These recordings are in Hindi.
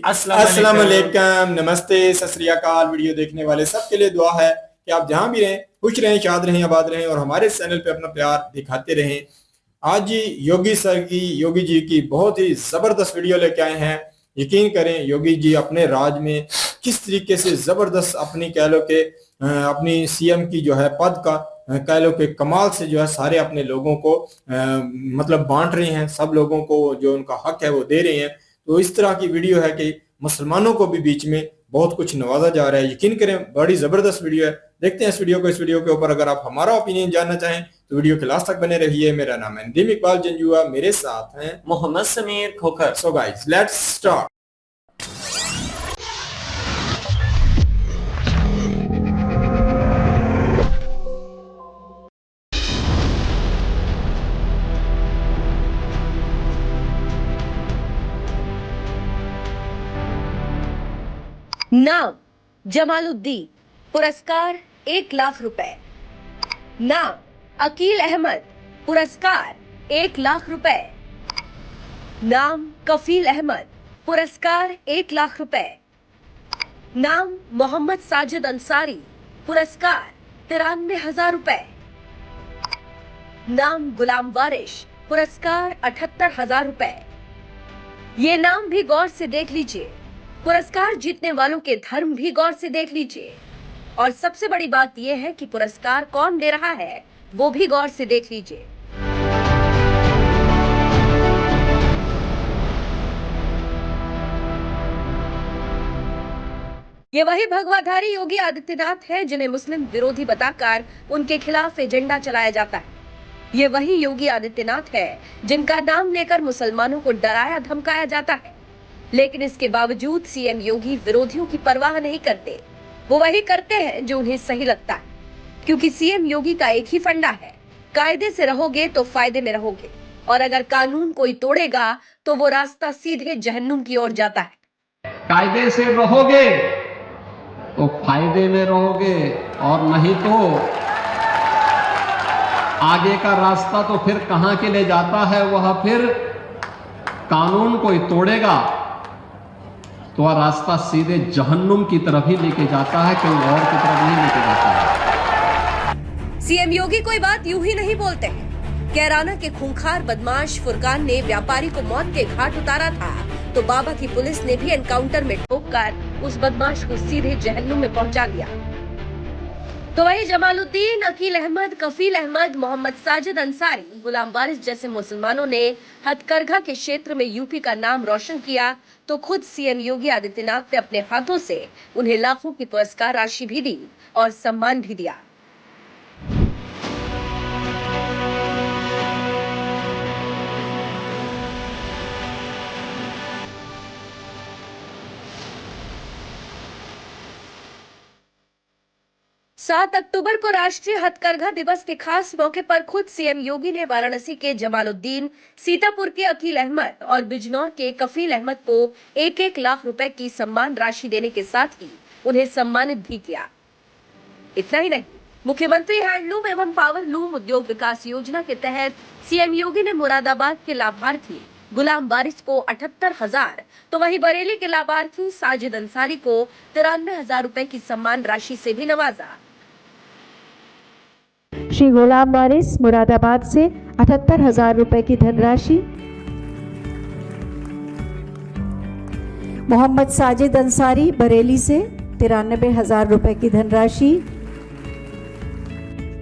अस्सलाम वालेकुम, नमस्ते, सत श्री अकाल। वीडियो देखने वाले सबके लिए दुआ है कि आप जहां भी रहें खुश रहें, शाद रहें, आबाद रहें और हमारे चैनल पे अपना प्यार दिखाते रहें। आज योगी जी की बहुत ही जबरदस्त वीडियो लेके आए हैं। यकीन करें, योगी जी अपने राज में किस तरीके से जबरदस्त अपनी कह लो के अपनी सीएम की जो है पद का कह लो के कमाल से जो है सारे अपने लोगों को मतलब बांट रहे हैं। सब लोगों को जो उनका हक है वो दे रहे हैं। तो इस तरह की वीडियो है कि मुसलमानों को भी बीच में बहुत कुछ नवाजा जा रहा है। यकीन करें, बड़ी जबरदस्त वीडियो है। देखते हैं इस वीडियो को। इस वीडियो के ऊपर अगर आप हमारा ओपिनियन जानना चाहें तो वीडियो के लास्ट तक बने रहिए। मेरा नाम है नदीम इकबाल जंजुआ, मेरे साथ हैं Mohammad Sameer Khokhar. So guys, let's start. नाम जमालुद्दीन, पुरस्कार 1,00,000 रुपए। नाम अकील अहमद, पुरस्कार 1,00,000 रुपए। नाम कफील अहमद, पुरस्कार 1,00,000 रुपए। नाम मोहम्मद साजिद अंसारी, पुरस्कार 93,000 रुपए। नाम गुलाम वारिश, पुरस्कार 78,000 रुपए। ये नाम भी गौर से देख लीजिए, पुरस्कार जीतने वालों के धर्म भी गौर से देख लीजिए, और सबसे बड़ी बात यह है कि पुरस्कार कौन दे रहा है वो भी गौर से देख लीजिए। ये वही भगवाधारी योगी आदित्यनाथ है जिन्हें मुस्लिम विरोधी बताकर उनके खिलाफ एजेंडा चलाया जाता है। ये वही योगी आदित्यनाथ है जिनका नाम लेकर मुसलमानों को डराया धमकाया जाता है, लेकिन इसके बावजूद सीएम योगी विरोधियों की परवाह नहीं करते। वो वही करते हैं जो उन्हें सही लगता है, क्योंकि सीएम योगी का एक ही फंडा है, कायदे से रहोगे तो फायदे में रहोगे, और अगर कानून कोई तोड़ेगा तो वो रास्ता सीधे जहन्नुम की ओर जाता है। कायदे से रहोगे तो फायदे में रहोगे, और नहीं तो आगे का रास्ता तो फिर कहां के ले जाता है। वह फिर कानून कोई तोड़ेगा तो वह रास्ता सीधे जहन्नुम की तरफ ही लेके जाता है, कहीं और की तरफ नहीं लेके जाता है। सीएम योगी कोई बात यूं ही नहीं बोलते हैं। कैराना के खूंखार बदमाश फुरकान ने व्यापारी को मौत के घाट उतारा था, तो बाबा की पुलिस ने भी एनकाउंटर में ठोककर उस बदमाश को सीधे जहन्नुम में पहुंचा दिया। तो वही जमालुद्दीन, अकील अहमद, कफील अहमद, मोहम्मद साजिद अंसारी, गुलाम वारिस जैसे मुसलमानों ने हथकरघा के क्षेत्र में यूपी का नाम रोशन किया, तो खुद सीएम योगी आदित्यनाथ ने अपने हाथों से उन्हें लाखों की पुरस्कार राशि भी दी और सम्मान भी दिया। 7 अक्टूबर को राष्ट्रीय हथकरघा दिवस के खास मौके पर खुद सीएम योगी ने वाराणसी के जमालुद्दीन, सीतापुर के अकील अहमद और बिजनौर के कफील अहमद को 1-1 लाख रुपए की सम्मान राशि देने के साथ ही उन्हें सम्मानित भी किया। इतना ही नहीं, मुख्यमंत्री हैंडलूम एवं पावरलूम उद्योग विकास योजना के तहत सीएम योगी ने मुरादाबाद के लाभार्थी गुलाम वारिस को 78,000, तो वही बरेली के लाभार्थी साजिद अंसारी को 93,000 रुपए की सम्मान राशि से भी नवाजा। श्री गुलाम वारिस मुरादाबाद से 78,000 रुपए की धनराशि, मोहम्मद साजिद अंसारी बरेली से 93,000 रुपए की धनराशि।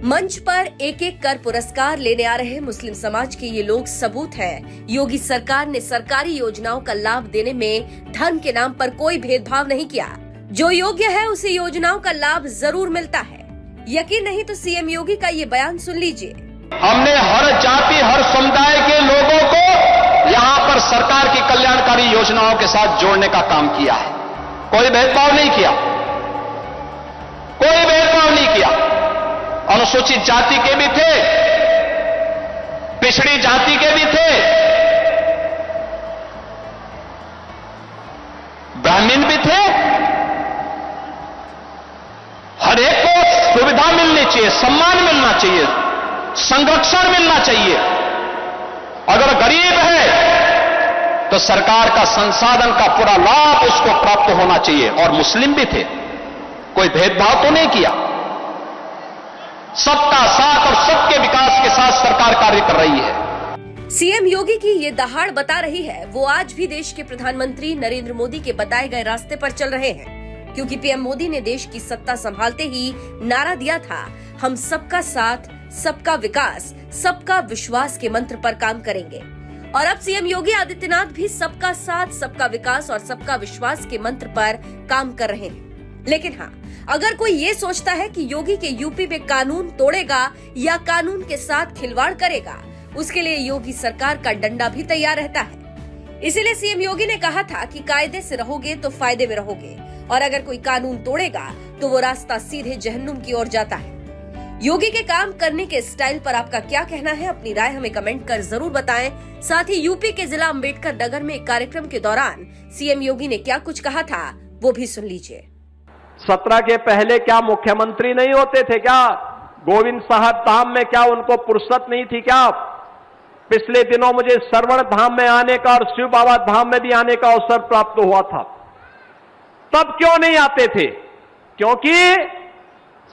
मंच पर एक एक कर पुरस्कार लेने आ रहे मुस्लिम समाज के ये लोग सबूत हैं। योगी सरकार ने सरकारी योजनाओं का लाभ देने में धर्म के नाम पर कोई भेदभाव नहीं किया। जो योग्य है उसे योजनाओं का लाभ जरूर मिलता है। यकीन नहीं तो सीएम योगी का ये बयान सुन लीजिए। हमने हर जाति, हर समुदाय के लोगों को यहाँ पर सरकार की कल्याणकारी योजनाओं के साथ जोड़ने का काम किया है। कोई भेदभाव नहीं किया, कोई भेदभाव नहीं किया। अनुसूचित जाति के भी थे, पिछड़ी जाति के भी थे, ब्राह्मण भी थे। हर एक को सुविधा मिलनी चाहिए, सम्मान मिलना चाहिए, संरक्षण मिलना चाहिए। अगर गरीब है तो तो सरकार का संसाधन का पूरा लाभ उसको प्राप्त होना चाहिए। और मुस्लिम भी थे, कोई भेदभाव तो नहीं किया। सबका साथ और सबके विकास के साथ सरकार कार्य कर रही है। सीएम योगी की ये दहाड़ बता रही है वो आज भी देश के प्रधानमंत्री नरेंद्र मोदी के बताए गए रास्ते पर चल रहे हैं, क्योंकि पीएम मोदी ने देश की सत्ता संभालते ही नारा दिया था, हम सबका साथ, सबका विकास, सबका विश्वास के मंत्र पर काम करेंगे। और अब सीएम योगी आदित्यनाथ भी सबका साथ, सबका विकास और सबका विश्वास के मंत्र पर काम कर रहे हैं। लेकिन हाँ, अगर कोई ये सोचता है कि योगी के यूपी में कानून तोड़ेगा या कानून के साथ खिलवाड़ करेगा, उसके लिए योगी सरकार का डंडा भी तैयार रहता है। इसीलिए सीएम योगी ने कहा था कि कायदे से रहोगे तो फायदे में रहोगे, और अगर कोई कानून तोड़ेगा तो वो रास्ता सीधे जहन्नुम की ओर जाता है। योगी के काम करने के स्टाइल पर आपका क्या कहना है? अपनी राय हमें कमेंट कर जरूर बताएं। साथ ही यूपी के जिला अम्बेडकर नगर में एक कार्यक्रम के दौरान सीएम योगी ने क्या कुछ कहा था, वो भी सुन लीजिए। 17 के पहले क्या मुख्यमंत्री नहीं होते थे क्या? गोविंद साहब धाम में क्या उनको फुर्सत नहीं थी क्या? पिछले दिनों मुझे सरवण धाम में आने का और शिव बाबा धाम में भी आने का अवसर प्राप्त हुआ था। तब क्यों नहीं आते थे? क्योंकि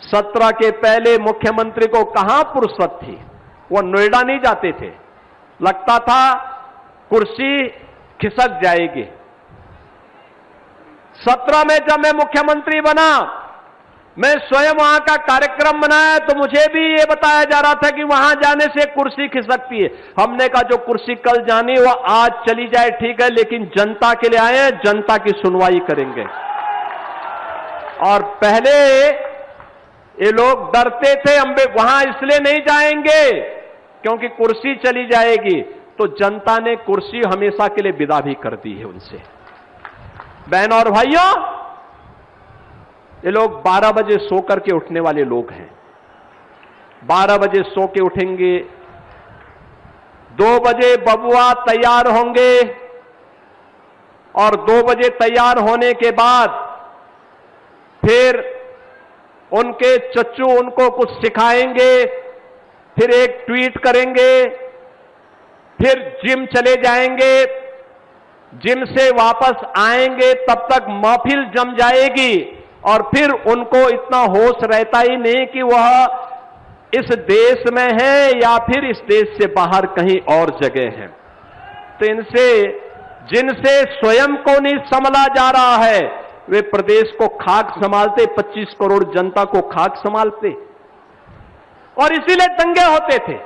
17 के पहले मुख्यमंत्री को कहां फुर्सत थी, वो नोएडा नहीं जाते थे। लगता था कुर्सी खिसक जाएगी। 17 में जब मैं मुख्यमंत्री बना, मैं स्वयं वहां का कार्यक्रम बनाया तो मुझे भी ये बताया जा रहा था कि वहां जाने से कुर्सी खिसकती है। हमने कहा जो कुर्सी कल जानी वो आज चली जाए ठीक है, लेकिन जनता के लिए आए हैं, जनता की सुनवाई करेंगे। और पहले ये लोग डरते थे वहां इसलिए नहीं जाएंगे क्योंकि कुर्सी चली जाएगी, तो जनता ने कुर्सी हमेशा के लिए विदा भी कर दी है उनसे। बहनों और भाइयों, ये लोग 12 बजे सो करके उठने वाले लोग हैं। 12 बजे सो के उठेंगे, 2 बजे बबुआ तैयार होंगे और 2 बजे तैयार होने के बाद फिर उनके चच्चू उनको कुछ सिखाएंगे, फिर एक ट्वीट करेंगे, फिर जिम चले जाएंगे, जिम से वापस आएंगे, तब तक महफिल जम जाएगी और फिर उनको इतना होश रहता ही नहीं कि वह इस देश में है या फिर इस देश से बाहर कहीं और जगह है। तो इनसे जिनसे स्वयं को नहीं संभाला जा रहा है, वे प्रदेश को खाक संभालते, 25 करोड़ जनता को खाक संभालते, और इसीलिए दंगे होते थे।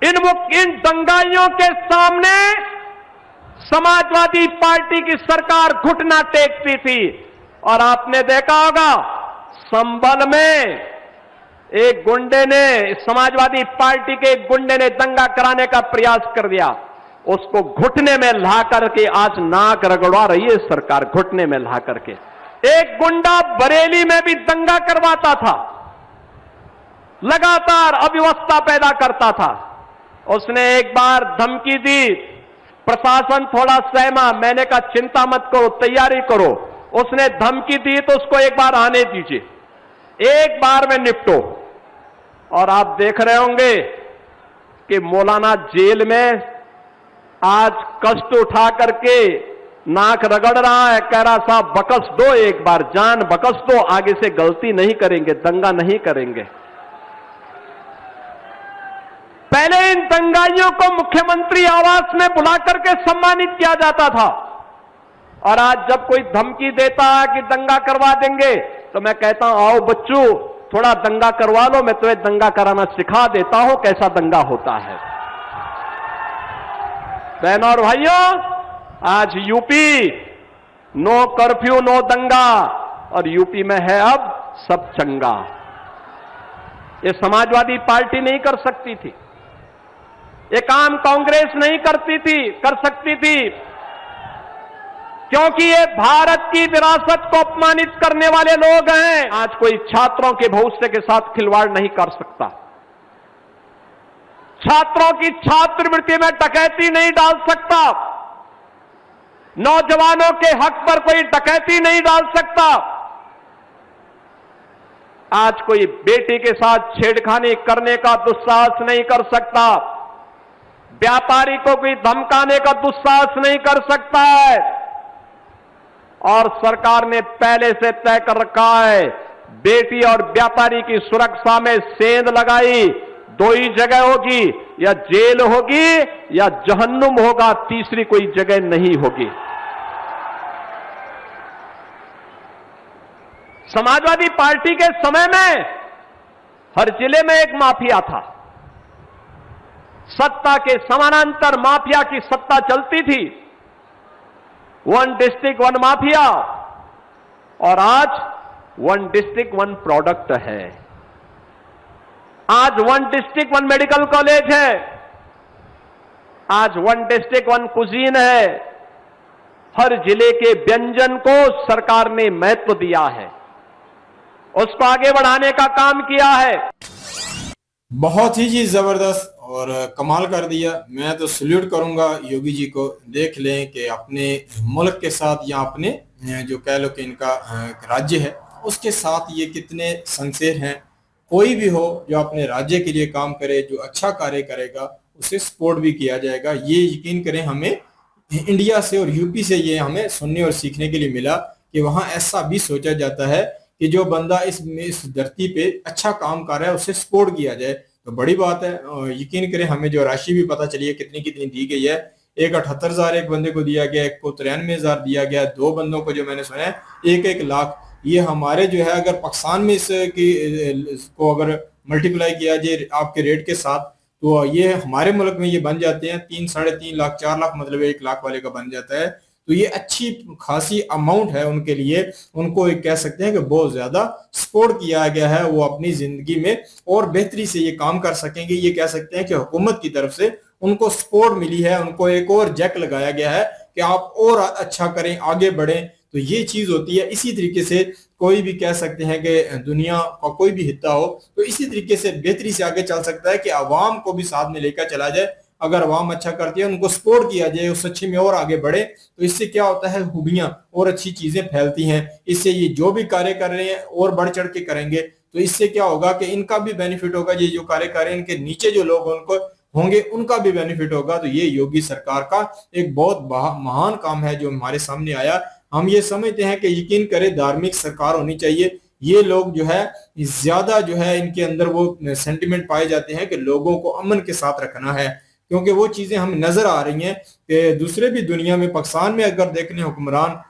इन दंगाइयों के सामने समाजवादी पार्टी की सरकार घुटना टेकती थी। और आपने देखा होगा संभल में एक गुंडे ने, समाजवादी पार्टी के एक गुंडे ने दंगा कराने का प्रयास कर दिया, उसको घुटने में ला करके आज नाक रगड़वा रही है सरकार, घुटने में ला करके। एक गुंडा बरेली में भी दंगा करवाता था, लगातार अव्यवस्था पैदा करता था। उसने एक बार धमकी दी, प्रशासन थोड़ा सहमा, मैंने कहा चिंता मत करो, तैयारी करो। उसने धमकी दी तो उसको एक बार आने दीजिए, एक बार में निपटो। और आप देख रहे होंगे कि मौलाना जेल में आज कष्ट उठा करके नाक रगड़ रहा है, कह रहा साहब बकस दो, एक बार जान बकस दो, आगे से गलती नहीं करेंगे, दंगा नहीं करेंगे। पहले इन दंगाइयों को मुख्यमंत्री आवास में बुला करके सम्मानित किया जाता था, और आज जब कोई धमकी देता है कि दंगा करवा देंगे, तो मैं कहता हूं आओ बच्चों थोड़ा दंगा करवा लो, मैं तुम्हें दंगा कराना सिखा देता हूं कैसा दंगा होता है। बहनों और भाइयों, आज यूपी नो कर्फ्यू नो दंगा, और यूपी में है अब सब चंगा। ये समाजवादी पार्टी नहीं कर सकती थी, ये काम कांग्रेस नहीं कर सकती थी, क्योंकि ये भारत की विरासत को अपमानित करने वाले लोग हैं। आज कोई छात्रों के भविष्य के साथ खिलवाड़ नहीं कर सकता, छात्रों की छात्रवृत्ति में डकैती नहीं डाल सकता, नौजवानों के हक पर कोई डकैती नहीं डाल सकता। आज कोई बेटी के साथ छेड़खानी करने का दुस्साहस नहीं कर सकता। व्यापारी को कोई धमकाने का दुस्साहस नहीं कर सकता है। और सरकार ने पहले से तय कर रखा है, बेटी और व्यापारी की सुरक्षा में सेंध लगाई। दो ही जगह होगी, या जेल होगी या जहन्नुम होगा, तीसरी कोई जगह नहीं होगी। समाजवादी पार्टी के समय में हर जिले में एक माफिया था। सत्ता के समानांतर माफिया की सत्ता चलती थी। वन डिस्ट्रिक्ट वन माफिया, और आज वन डिस्ट्रिक्ट वन प्रोडक्ट है। आज one district one medical college है। आज वन डिस्ट्रिक्ट वन कुजीन है। हर जिले के व्यंजन को सरकार ने महत्व दिया है, उसको आगे बढ़ाने का काम किया है। बहुत ही जी जबरदस्त और कमाल कर दिया। मैं तो सल्यूट करूंगा योगी जी को। देख लें कि अपने मुल्क के साथ या अपने जो कह लो कि इनका राज्य है उसके साथ ये कितने सिंसियर हैं। कोई भी हो जो अपने राज्य के लिए काम करे, जो अच्छा कार्य करेगा, उसे सपोर्ट भी किया जाएगा। ये यकीन करें, हमें इंडिया से और यूपी से ये हमें सुनने और सीखने के लिए मिला कि वहाँ ऐसा भी सोचा जाता है कि जो बंदा इस धरती पे अच्छा काम कर रहा है उसे सपोर्ट किया जाए। तो बड़ी बात है। यकीन करें, हमें जो राशि भी पता चली है कितनी कितनी दी गई है। एक 78,000 एक बंदे को दिया गया, एक को 93,000 दिया गया, दो बंदों को जो मैंने सुना है 1-1 लाख। ये हमारे जो है अगर पाकिस्तान में इसको अगर मल्टीप्लाई किया जाए आपके रेट के साथ, तो ये हमारे मुल्क में ये बन जाते हैं 3-3.5 लाख, 4 लाख, मतलब 1 लाख वाले का बन जाता है। तो ये अच्छी खासी अमाउंट है उनके लिए। उनको एक कह सकते हैं कि बहुत ज्यादा सपोर्ट किया गया है। वो अपनी जिंदगी में और बेहतरी से ये काम कर सकेंगे। ये कह सकते हैं कि हुकूमत की तरफ से उनको सपोर्ट मिली है, उनको एक और जैक लगाया गया है कि आप और अच्छा करें, आगे बढ़ें। तो ये चीज होती है। इसी तरीके से कोई भी कह सकते हैं कि दुनिया का कोई भी हिस्सा हो तो इसी तरीके से बेहतरी से आगे चल सकता है कि आवाम को भी साथ में लेकर चला जाए। अगर आवाम अच्छा करती है, उनको सपोर्ट किया जाए, उस अच्छे में और आगे बढ़े, तो इससे क्या होता है, खूबियां और अच्छी चीजें फैलती हैं। इससे ये जो भी कार्य कर रहे हैं और बढ़ चढ़ के करेंगे तो इससे क्या होगा कि इनका भी बेनिफिट होगा। ये जो कार्य कर रहे हैं, इनके नीचे जो लोग उनको होंगे उनका भी बेनिफिट होगा। तो ये योगी सरकार का एक बहुत महान काम है जो हमारे सामने आया। हम ये समझते हैं कि यकीन करें धार्मिक सरकार होनी चाहिए। ये लोग जो है ज्यादा जो है इनके अंदर वो सेंटिमेंट पाए जाते हैं कि लोगों को अमन के साथ रखना है, क्योंकि वो चीजें हमें नजर आ रही हैं कि दूसरे भी दुनिया में, पाकिस्तान में अगर देखने हुक्मरान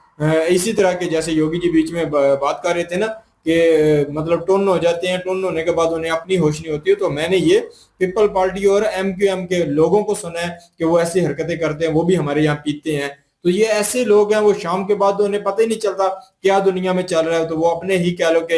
इसी तरह के, जैसे योगी जी बीच में बात कर रहे थे ना कि मतलब टोन हो जाते हैं, टोन होने के बाद उन्हें अपनी होश नहीं होती है। तो मैंने ये पीपल पार्टी और MQM के लोगों को सुना है कि वो ऐसी हरकतें करते हैं, वो भी हमारे यहाँ पीते हैं। तो ये ऐसे लोग हैं, वो शाम के बाद उन्हें पता ही नहीं चलता क्या दुनिया में चल रहा है। तो वो अपने ही कह लो कि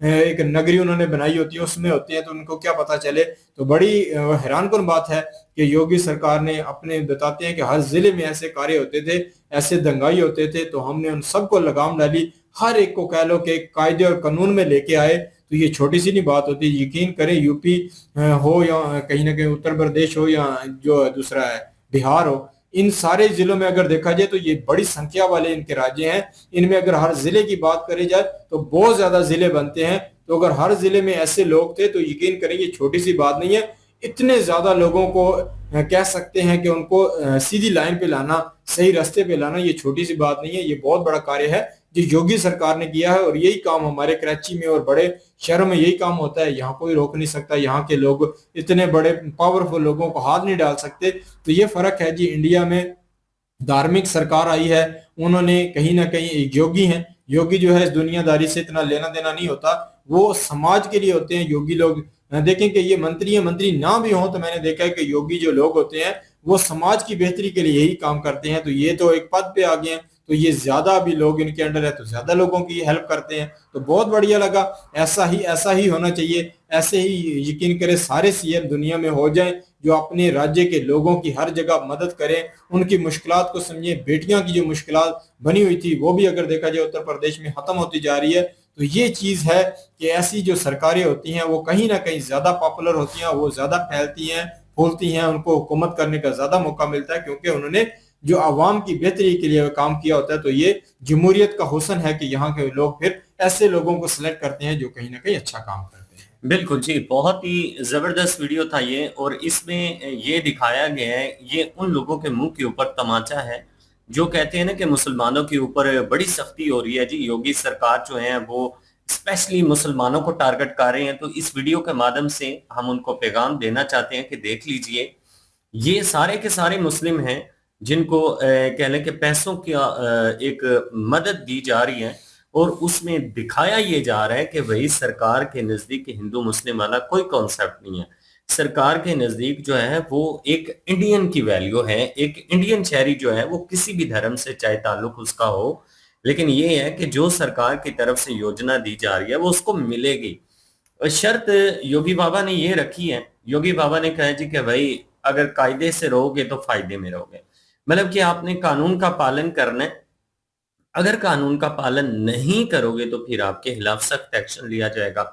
एक नगरी उन्होंने बनाई होती है, उसमें होती है, तो उनको क्या पता चले। तो बड़ी हैरानकुन बात है कि योगी सरकार ने अपने बताते हैं कि हर जिले में ऐसे कार्य होते थे, ऐसे दंगाई होते थे, तो हमने उन सबको लगाम डाली, हर एक को कह लो कि कायदे और कानून में लेके आए। तो ये छोटी सी नहीं बात होती। यकीन करें, यूपी हो या कहीं ना कहीं उत्तर प्रदेश हो या जो दूसरा है बिहार हो, इन सारे जिलों में अगर देखा जाए तो ये बड़ी संख्या वाले इनके राज्य हैं। इनमें अगर हर जिले की बात करी जाए तो बहुत ज्यादा जिले बनते हैं। तो अगर हर जिले में ऐसे लोग थे तो यकीन करें ये छोटी सी बात नहीं है। इतने ज्यादा लोगों को कह सकते हैं कि उनको सीधी लाइन पे लाना, सही रास्ते पे लाना, ये छोटी सी बात नहीं है। ये बहुत बड़ा कार्य है जो योगी सरकार ने किया है। और यही काम हमारे कराची में और बड़े शहरों में यही काम होता है। यहाँ कोई रोक नहीं सकता। यहाँ के लोग इतने बड़े पावरफुल लोगों को हाथ नहीं डाल सकते। तो ये फर्क है जी। इंडिया में धार्मिक सरकार आई है, उन्होंने कहीं ना कहीं एक योगी हैं। योगी जो है इस दुनियादारी से इतना लेना देना नहीं होता, वो समाज के लिए होते हैं योगी लोग। देखें कि ये मंत्री ना भी हों तो मैंने देखा है कि योगी जो लोग होते हैं वो समाज की बेहतरी के लिए यही काम करते हैं। तो ये तो एक पद पे आ गए हैं, तो ये ज्यादा भी लोग इनके अंडर है तो ज्यादा लोगों की हेल्प करते हैं। तो बहुत बढ़िया लगा। ऐसा ही होना चाहिए। ऐसे ही यकीन करें सारे CM दुनिया में हो जाएं जो अपने राज्य के लोगों की हर जगह मदद करें, उनकी मुश्किलात को समझें। बेटियां की जो मुश्किलात बनी हुई थी वो भी अगर देखा जाए उत्तर प्रदेश में खत्म होती जा रही है। तो ये चीज है कि ऐसी जो सरकारें होती हैं वो कहीं ना कहीं ज्यादा पॉपुलर होती हैं, वो ज्यादा फैलती हैं, फूलती हैं, उनको हुकूमत करने का ज्यादा मौका मिलता है क्योंकि उन्होंने जो आवाम की बेहतरी के लिए काम किया होता है। तो ये जमहूरियत का हुस्न है कि यहाँ के लोग फिर ऐसे लोगों को सिलेक्ट करते हैं जो कहीं ना कहीं अच्छा काम करते हैं। बिल्कुल जी, बहुत ही ज़बरदस्त वीडियो था ये, और इसमें ये दिखाया गया है, ये उन लोगों के मुँह के ऊपर तमाचा है, जो कहते हैं ना कि मुसलमानों के ऊपर बड़ी सख्ती हो रही है जी। योगी सरकार जो है वो स्पेशली मुसलमानों को टारगेट कर रहे हैं। तो इस वीडियो के माध्यम से हम उनको पैगाम देना चाहते हैं कि देख लीजिए, ये सारे के सारे मुस्लिम हैं जिनको कह लें कि पैसों की एक मदद दी जा रही है, और उसमें दिखाया ये जा रहा है कि वही सरकार के नजदीक हिंदू मुस्लिम वाला कोई कॉन्सेप्ट नहीं है। सरकार के नजदीक जो है वो एक इंडियन की वैल्यू है, एक इंडियन शहरी जो है वो किसी भी धर्म से चाहे ताल्लुक उसका हो, लेकिन ये है कि जो सरकार की तरफ से योजना दी जा रही है वो उसको मिलेगी। और शर्त योगी बाबा ने ये रखी है, योगी बाबा ने कहा जी कि भाई अगर कायदे से रहोगे तो फायदे में रहोगे, मतलब कि आपने कानून का पालन करना है। अगर कानून का पालन नहीं करोगे तो फिर आपके खिलाफ सख्त एक्शन लिया जाएगा।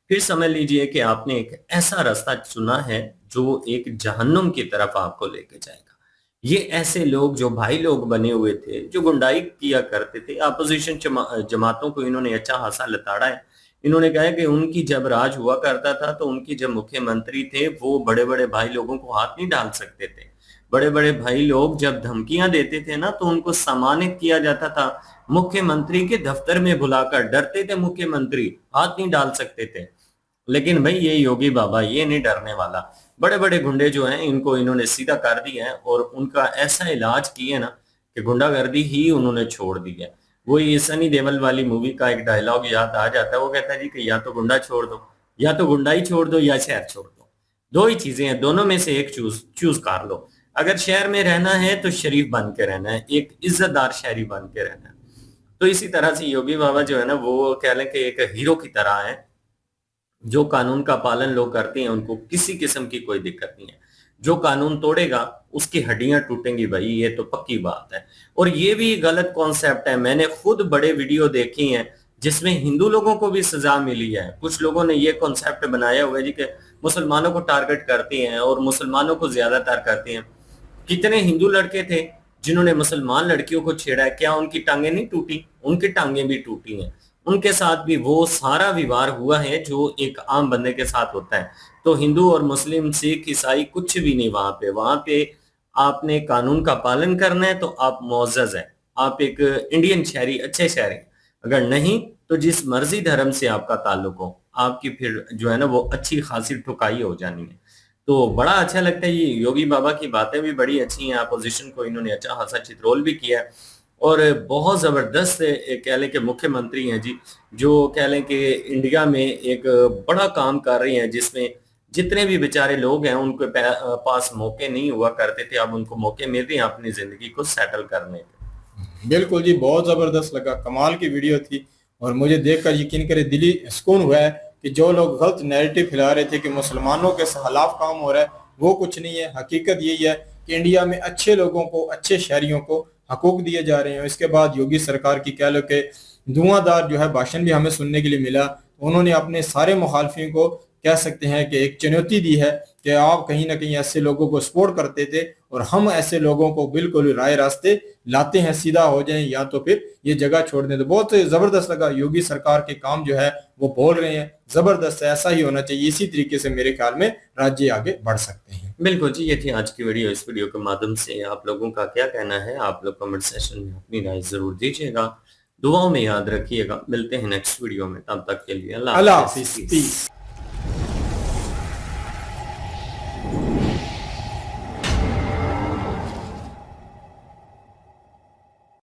फिर समझ लीजिए कि आपने एक ऐसा रास्ता चुना है जो एक जहन्नुम की तरफ आपको लेके जाएगा। ये ऐसे लोग जो भाई लोग बने हुए थे, जो गुंडाई किया करते थे, अपोजिशन जमातों को इन्होंने अच्छा खासा लताड़ा है। इन्होंने कहा कि उनकी जब राज हुआ करता था तो उनकी जब मुख्यमंत्री थे वो बड़े बड़े भाई लोगों को हाथ नहीं डाल सकते थे। बड़े बड़े भाई लोग जब धमकियां देते थे ना तो उनको सम्मानित किया जाता था, मुख्यमंत्री के दफ्तर में बुलाकर। डरते थे मुख्यमंत्री, हाथ नहीं डाल सकते थे। लेकिन भाई ये योगी बाबा ये नहीं डरने वाला। बड़े बड़े गुंडे जो हैं इनको इन्होंने सीधा कर दिया है, और उनका ऐसा इलाज किया ना कि गुंडागर्दी ही उन्होंने छोड़ दी है। वो ये सनी देओल वाली मूवी का एक डायलॉग याद आ जाता है, वो कहता है जी कि या तो गुंडा छोड़ दो, या तो गुंडाई छोड़ दो, या शहर छोड़ दो। दो ही चीजें हैं, दोनों में से एक चूज कर लो। अगर शहर में रहना है तो शरीफ बन के रहना है, एक इज्जतदार शहरी बन के रहना है। तो इसी तरह से योगी बाबा जो है ना वो कह लें कि एक हीरो की तरह है, जो कानून का पालन लोग करते हैं उनको किसी किस्म की कोई दिक्कत नहीं है। जो कानून तोड़ेगा उसकी हड्डियां टूटेंगी भाई, ये तो पक्की बात है। और ये भी गलत कॉन्सेप्ट है। मैंने खुद बड़े वीडियो देखी हैं जिसमें हिंदू लोगों को भी सजा मिली है। कुछ लोगों ने ये कॉन्सेप्ट बनाया हुआ है जी कि मुसलमानों को टारगेट करते हैं और मुसलमानों को ज्यादातर करते हैं। कितने हिंदू लड़के थे जिन्होंने मुसलमान लड़कियों को छेड़ा है, क्या उनकी टांगें नहीं टूटी? उनकी टांगें भी टूटी हैं। उनके साथ भी वो सारा व्यवहार हुआ है जो एक आम बंदे के साथ होता है। तो हिंदू और मुस्लिम सिख ईसाई कुछ भी नहीं वहां पे आपने कानून का पालन करना है तो आप मुअज़्ज़ज़ है, आप एक इंडियन शहरी, अच्छे शहरी। अगर नहीं तो जिस मर्जी धर्म से आपका ताल्लुक हो, आपकी फिर जो है ना वो अच्छी खासी ठुकाई हो जानी है। तो बड़ा अच्छा लगता है। ये योगी बाबा की बातें भी बड़ी अच्छी हैं, अपोजिशन को इन्होंने अच्छा खासा चित्रोल भी किया है, और बहुत जबरदस्त कह लें कि मुख्यमंत्री हैं जी, जो कह लें कि इंडिया में एक बड़ा काम कर रही हैं, जिसमें जितने भी बेचारे लोग हैं उनके पास मौके नहीं हुआ करते थे, अब उनको मौके मिल रहे हैं अपनी जिंदगी को सेटल करने के। बिल्कुल जी, बहुत जबरदस्त लगा, कमाल की वीडियो थी। और मुझे देखकर यकीन करे दिली सुकून हुआ है कि जो लोग गलत नैरेटिव फैला रहे थे कि मुसलमानों के खिलाफ काम हो रहा है, वो कुछ नहीं है। हकीकत यही है कि इंडिया में अच्छे लोगों को, अच्छे शहरियों को हकूक दिए जा रहे हैं। इसके बाद योगी सरकार की कह लो कि धुआंधार जो है भाषण भी हमें सुनने के लिए मिला। उन्होंने अपने सारे मुखालफिन को कह सकते हैं कि एक चुनौती दी है कि आप कहीं ना कहीं ऐसे लोगों को सपोर्ट करते थे और हम ऐसे लोगों को बिल्कुल राय रास्ते लाते हैं, सीधा हो जाएं या तो फिर ये जगह छोड़ दें। तो बहुत जबरदस्त लगा, योगी सरकार के काम जो है वो बोल रहे हैं, जबरदस्त है, ऐसा ही होना चाहिए। इसी तरीके से मेरे ख्याल में राज्य आगे बढ़ सकते हैं। बिल्कुल जी, ये थी आज की वीडियो। इस वीडियो के माध्यम से आप लोगों का क्या कहना है, आप लोग कमेंट सेक्शन में अपनी राय जरूर दीजिएगा, दुआओं में याद रखिएगा। मिलते हैं नेक्स्ट वीडियो में, तब तक के लिए अल्लाह अल्लाह हाफ़िज़। हाफिज।